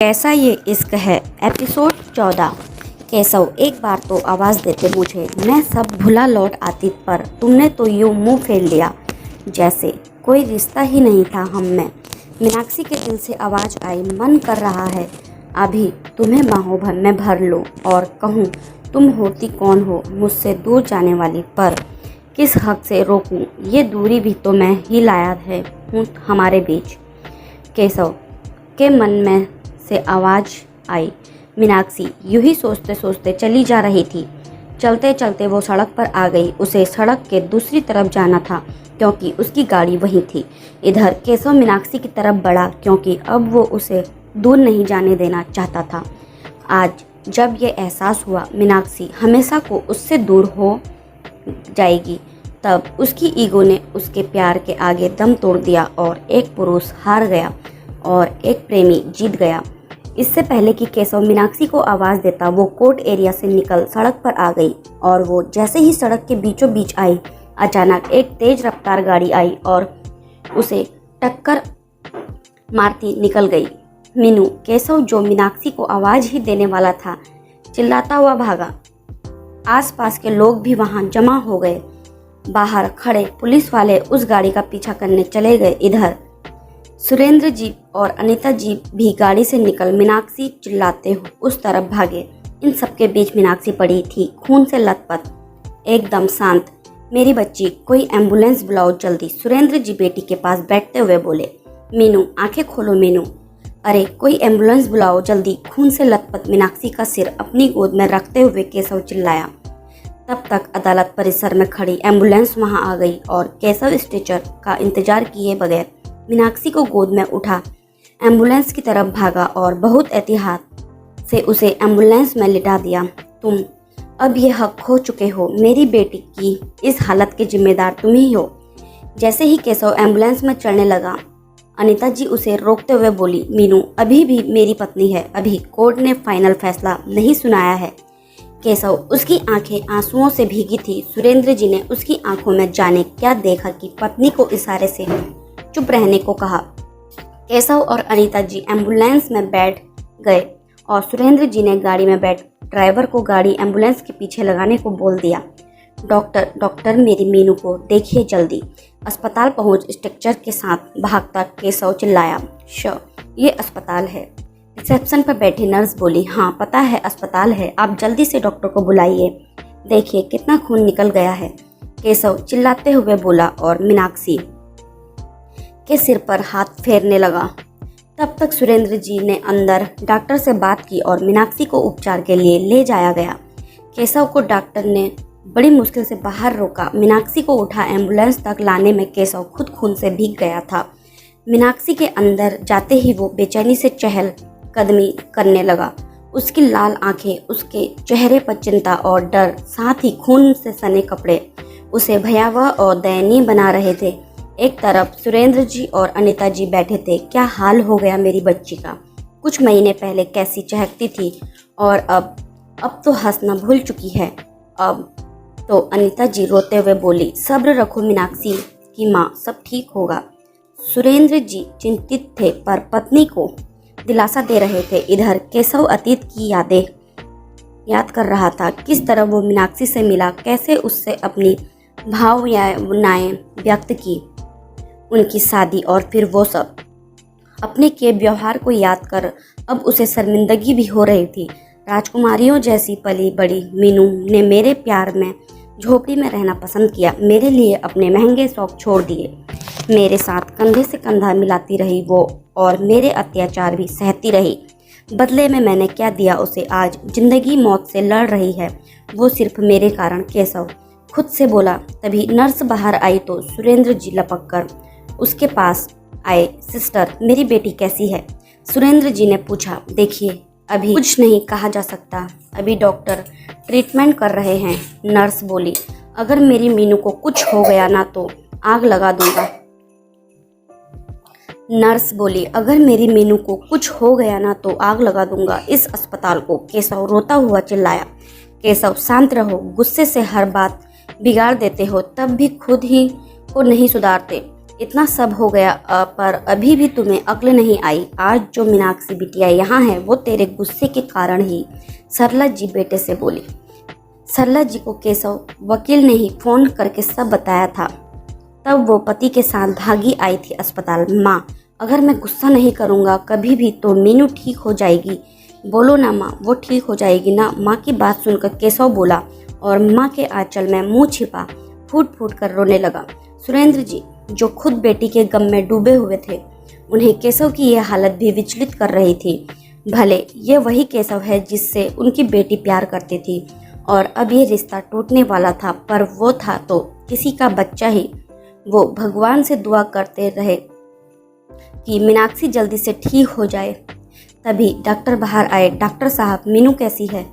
कैसा ये इश्क है एपिसोड 14। केशव एक बार तो आवाज़ देते मुझे, मैं सब भुला लौट आती, पर तुमने तो यूँ मुंह फेर लिया जैसे कोई रिश्ता ही नहीं था हम में। मीनाक्षी के दिल से आवाज़ आई, मन कर रहा है अभी तुम्हें बाहों भर में भर लूं और कहूँ तुम होती कौन हो मुझसे दूर जाने वाली, पर किस हक से रोकूं, ये दूरी भी तो मैं ही लाया है हूँ हमारे बीच। केशव के मन में से आवाज़ आई। मीनाक्षी यूं ही सोचते सोचते चली जा रही थी। चलते चलते वो सड़क पर आ गई। उसे सड़क के दूसरी तरफ जाना था क्योंकि उसकी गाड़ी वहीं थी। इधर केशव मीनाक्षी की तरफ बढ़ा क्योंकि अब वो उसे दूर नहीं जाने देना चाहता था। आज जब ये एहसास हुआ मीनाक्षी हमेशा को उससे दूर हो जाएगी, तब उसकी ईगो ने उसके प्यार के आगे दम तोड़ दिया और एक पुरुष हार गया और एक प्रेमी जीत गया। इससे पहले कि केशव मीनाक्षी को आवाज़ देता, वो कोर्ट एरिया से निकल सड़क पर आ गई और वो जैसे ही सड़क के बीचों बीच आई, अचानक एक तेज रफ्तार गाड़ी आई और उसे टक्कर मारती निकल गई। मीनू केशव जो मीनाक्षी को आवाज़ ही देने वाला था, चिल्लाता हुआ भागा। आसपास के लोग भी वहां जमा हो गए। बाहर खड़े पुलिस वाले उस गाड़ी का पीछा करने चले गए। इधर सुरेंद्र जी और अनीता जी भी गाड़ी से निकल मीनाक्षी चिल्लाते हुए उस तरफ भागे। इन सबके बीच मीनाक्षी पड़ी थी, खून से लथपथ, एकदम शांत। मेरी बच्ची, कोई एम्बुलेंस बुलाओ जल्दी, सुरेंद्र जी बेटी के पास बैठते हुए बोले। मीनू आंखें खोलो मीनू, अरे कोई एम्बुलेंस बुलाओ जल्दी, खून से लथपथ मीनाक्षी का सिर अपनी गोद में रखते हुए केशव चिल्लाया। तब तक अदालत परिसर में खड़ी एम्बुलेंस वहां आ गई और केशव स्ट्रेचर का इंतजार किए बगैर मीनाक्षी को गोद में उठा एम्बुलेंस की तरफ भागा और बहुत एहतियात से उसे एम्बुलेंस में लिटा दिया। तुम अब ये हक खो चुके हो, मेरी बेटी की इस हालत के जिम्मेदार तुम ही हो। जैसे ही केशव एम्बुलेंस में चढ़ने लगा, अनीता जी उसे रोकते हुए बोली, मीनू अभी भी मेरी पत्नी है, अभी कोर्ट ने फाइनल फैसला नहीं सुनाया है। केशव उसकी आंखें आंसुओं से भीगी थी। सुरेंद्र जी ने उसकी आंखों में जाने क्या देखा कि पत्नी को इशारे से चुप रहने को कहा। केशव और अनीता जी एम्बुलेंस में बैठ गए और सुरेंद्र जी ने गाड़ी में बैठ ड्राइवर को गाड़ी एम्बुलेंस के पीछे लगाने को बोल दिया। डॉक्टर मेरी मीनू को देखिए जल्दी। अस्पताल पहुंच स्ट्रेचर के साथ भागता केशव चिल्लाया, ये अस्पताल है। रिसेप्शन पर बैठी नर्स बोली, हाँ पता है अस्पताल है, आप जल्दी से डॉक्टर को बुलाइए, देखिए कितना खून निकल गया है। केशव चिल्लाते हुए बोला और मीनाक्षी के सिर पर हाथ फेरने लगा। तब तक सुरेंद्र जी ने अंदर डॉक्टर से बात की और मीनाक्षी को उपचार के लिए ले जाया गया। केशव को डॉक्टर ने बड़ी मुश्किल से बाहर रोका। मीनाक्षी को उठा एम्बुलेंस तक लाने में केशव खुद खून से भीग गया था। मीनाक्षी के अंदर जाते ही वो बेचैनी से चहल कदमी करने लगा। उसकी लाल आंखें, उसके चेहरे पर चिंता और डर, साथ ही खून से सने कपड़े उसे भयावह और दयनीय बना रहे थे। एक तरफ सुरेंद्र जी और अनीता जी बैठे थे। क्या हाल हो गया मेरी बच्ची का, कुछ महीने पहले कैसी चहकती थी और अब तो हंसना भूल चुकी है। अब तो अनीता जी रोते हुए बोली, सब्र रखो मीनाक्षी की माँ, सब ठीक होगा। सुरेंद्र जी चिंतित थे पर पत्नी को दिलासा दे रहे थे। इधर केशव अतीत की यादें याद कर रहा था, किस तरह वो मीनाक्षी से मिला, कैसे उससे अपनी भावनाएं व्यक्त की, उनकी शादी और फिर वो सब। अपने के व्यवहार को याद कर अब उसे शर्मिंदगी भी हो रही थी। राजकुमारियों जैसी पली बड़ी मीनू ने मेरे प्यार में झोपड़ी में रहना पसंद किया, मेरे लिए अपने महंगे शौक छोड़ दिए, मेरे साथ कंधे से कंधा मिलाती रही वो और मेरे अत्याचार भी सहती रही। बदले में मैंने क्या दिया उसे, आज जिंदगी मौत से लड़ रही है वो सिर्फ मेरे कारण। केशव खुद से बोला। तभी नर्स बाहर आई तो सुरेंद्र जी लपक कर उसके पास आए। सिस्टर मेरी बेटी कैसी है? सुरेंद्र जी ने पूछा। देखिए अभी कुछ नहीं कहा जा सकता, अभी डॉक्टर ट्रीटमेंट कर रहे हैं, नर्स बोली। अगर मेरी मीनू को कुछ हो गया ना तो आग लगा दूंगा। नर्स बोली, अगर मेरी मीनू को कुछ हो गया ना तो आग लगा दूंगा इस अस्पताल को। केशव रोता हुआ चिल्लाया। केशव शांत रहो, गुस्से से हर बात बिगाड़ देते हो, तब भी खुद ही को नहीं सुधारते। इतना सब हो गया पर अभी भी तुम्हें अक्ल नहीं आई। आज जो मीनाक्षी बिटिया यहाँ है वो तेरे गुस्से के कारण ही। सरला जी बेटे से बोली। सरला जी को केशव वकील ने ही फ़ोन करके सब बताया था। तब वो पति के साथ भागी आई थी अस्पताल। माँ, अगर मैं गुस्सा नहीं करूँगा कभी भी तो मीनू ठीक हो जाएगी। बोलो ना माँ, वो ठीक हो जाएगी ना। माँ की बात सुनकर केशव बोला और माँ के आंचल में मुंह छिपा फूट फूट कर रोने लगा। सुरेंद्र जी जो खुद बेटी के गम में डूबे हुए थे, उन्हें केशव की यह हालत भी विचलित कर रही थी। भले ये वही केशव है जिससे उनकी बेटी प्यार करती थी और अब ये रिश्ता टूटने वाला था, पर वो था तो किसी का बच्चा ही। वो भगवान से दुआ करते रहे कि मीनाक्षी जल्दी से ठीक हो जाए। तभी डॉक्टर बाहर आए। डॉक्टर साहब, मीनू कैसी है?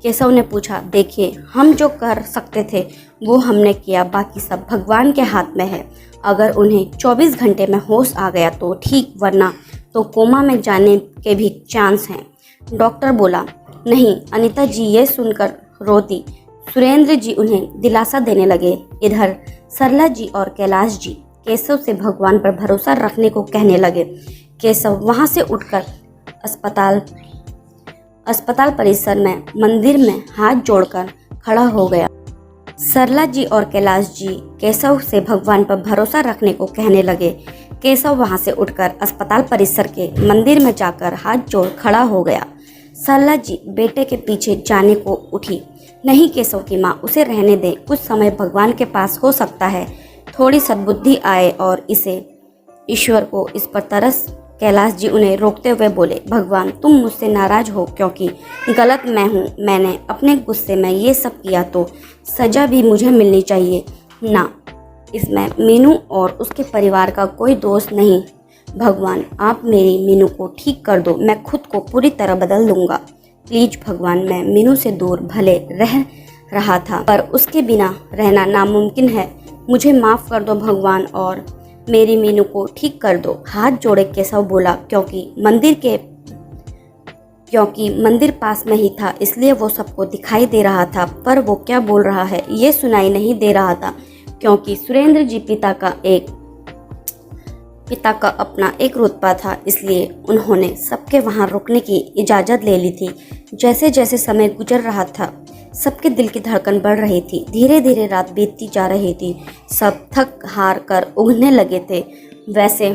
केशव ने पूछा। देखिए, हम जो कर सकते थे वो हमने किया, बाकी सब भगवान के हाथ में है। अगर उन्हें 24 घंटे में होश आ गया तो ठीक, वरना तो कोमा में जाने के भी चांस हैं। डॉक्टर बोला। नहीं, अनीता जी ये सुनकर रोती। सुरेंद्र जी उन्हें दिलासा देने लगे। इधर सरला जी और कैलाश जी केशव से भगवान पर भरोसा रखने को कहने लगे। केशव वहां से उठकर अस्पताल परिसर में मंदिर में हाथ जोड़कर खड़ा हो गया। सरला जी और कैलाश जी केशव से भगवान पर भरोसा रखने को कहने लगे। केशव वहां से उठकर अस्पताल परिसर के मंदिर में जाकर हाथ जोड़ खड़ा हो गया। सरला जी बेटे के पीछे जाने को उठी। नहीं केशव की माँ, उसे रहने दें, कुछ समय भगवान के पास हो सकता है थोड़ी सद्बुद्धि आए और इसे ईश्वर को इस पर तरस। कैलाश जी उन्हें रोकते हुए बोले। भगवान, तुम मुझसे नाराज हो क्योंकि गलत मैं हूँ। मैंने अपने गुस्से में ये सब किया तो सजा भी मुझे मिलनी चाहिए ना। इसमें मीनू और उसके परिवार का कोई दोष नहीं। भगवान, आप मेरी मीनू को ठीक कर दो, मैं खुद को पूरी तरह बदल लूँगा। प्लीज भगवान, मैं मीनू से दूर भले रह रहा था पर उसके बिना रहना नामुमकिन है। मुझे माफ़ कर दो भगवान और मेरी मीनू को ठीक कर दो। हाथ जोड़े केशव बोला। क्योंकि मंदिर पास में ही था इसलिए वो सबको दिखाई दे रहा था, पर वो क्या बोल रहा है ये सुनाई नहीं दे रहा था। क्योंकि सुरेंद्र जी पिता का अपना एक रुतबा था, इसलिए उन्होंने सबके वहां रुकने की इजाज़त ले ली थी। जैसे जैसे समय गुजर रहा था सबके दिल की धड़कन बढ़ रही थी। धीरे धीरे रात बीतती जा रही थी। सब थक हार कर उगने लगे थे। वैसे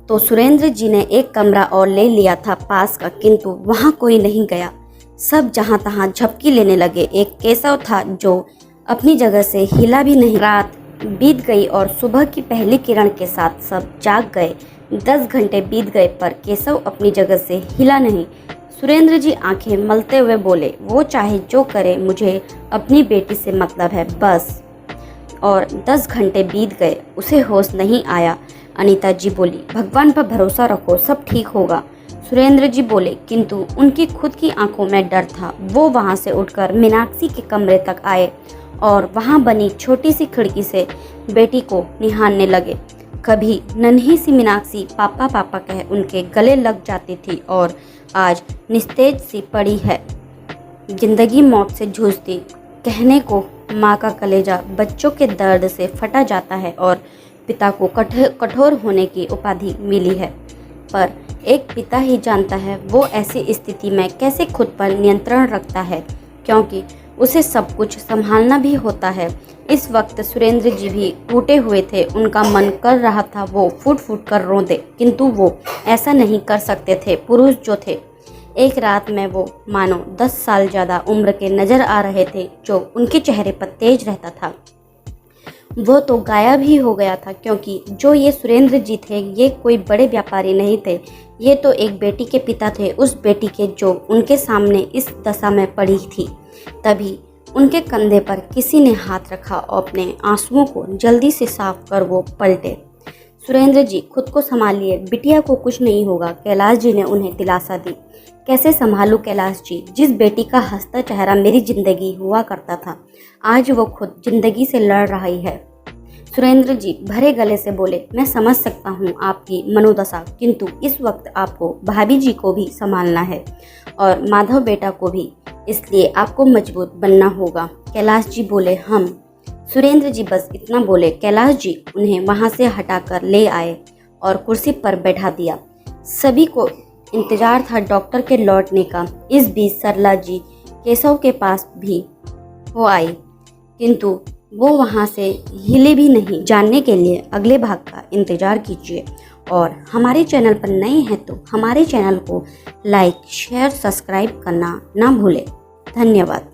तो सुरेंद्र जी ने एक कमरा और ले लिया था पास का, किंतु वहाँ कोई नहीं गया। सब जहाँ तहाँ झपकी लेने लगे। एक केशव था जो अपनी जगह से हिला भी नहीं। रात बीत गई और सुबह की पहली किरण के साथ सब जाग गए। 10 घंटे बीत गए पर केशव अपनी जगह से हिला नहीं। सुरेंद्र जी आंखें मलते हुए बोले। वो चाहे जो करे, मुझे अपनी बेटी से मतलब है बस। और 10 घंटे बीत गए, उसे होश नहीं आया। अनीता जी बोली। भगवान पर भरोसा रखो, सब ठीक होगा। सुरेंद्र जी बोले, किंतु उनकी खुद की आंखों में डर था। वो वहां से उठकर मीनाक्षी के कमरे तक आए और वहां बनी छोटी सी खिड़की से बेटी को निहारने लगे। कभी नन्ही सी मीनाक्षी पापा पापा कह उनके गले लग जाती थी और आज निस्तेज सी पड़ी है, जिंदगी मौत से जूझती। कहने को माँ का कलेजा बच्चों के दर्द से फटा जाता है और पिता को कठोर होने की उपाधि मिली है, पर एक पिता ही जानता है वो ऐसी स्थिति में कैसे खुद पर नियंत्रण रखता है, क्योंकि उसे सब कुछ संभालना भी होता है। इस वक्त सुरेंद्र जी भी टूटे हुए थे। उनका मन कर रहा था वो फूट फूट कर रो दे, किंतु वो ऐसा नहीं कर सकते थे। पुरुष जो थे, एक रात में वो मानो 10 साल ज़्यादा उम्र के नज़र आ रहे थे। जो उनके चेहरे पर तेज रहता था वो तो गायब ही हो गया था, क्योंकि जो ये सुरेंद्र जी थे ये कोई बड़े व्यापारी नहीं थे। ये तो एक बेटी के पिता थे, उस बेटी के जो उनके सामने इस दशा में पड़ी थी। तभी उनके कंधे पर किसी ने हाथ रखा और अपने आंसुओं को जल्दी से साफ कर वो पलटे। सुरेंद्र जी, खुद को संभालिए, बिटिया को कुछ नहीं होगा। कैलाश जी ने उन्हें दिलासा दी। कैसे संभालूं कैलाश जी, जिस बेटी का हंसता चेहरा मेरी जिंदगी हुआ करता था, आज वो खुद जिंदगी से लड़ रही है। सुरेंद्र जी भरे गले से बोले। मैं समझ सकता हूँ आपकी मनोदशा, किंतु इस वक्त आपको भाभी जी को भी संभालना है और माधव बेटा को भी, इसलिए आपको मजबूत बनना होगा। कैलाश जी बोले। हम सुरेंद्र जी बस इतना बोले। कैलाश जी उन्हें वहां से हटाकर ले आए और कुर्सी पर बैठा दिया। सभी को इंतजार था डॉक्टर के लौटने का। इस बीच सरला जी केशव के पास भी हो आई, किंतु वो वहाँ से हिले भी नहीं। जानने के लिए अगले भाग का इंतजार कीजिए और हमारे चैनल पर नए हैं तो हमारे चैनल को लाइक शेयर सब्सक्राइब करना ना भूलें। धन्यवाद।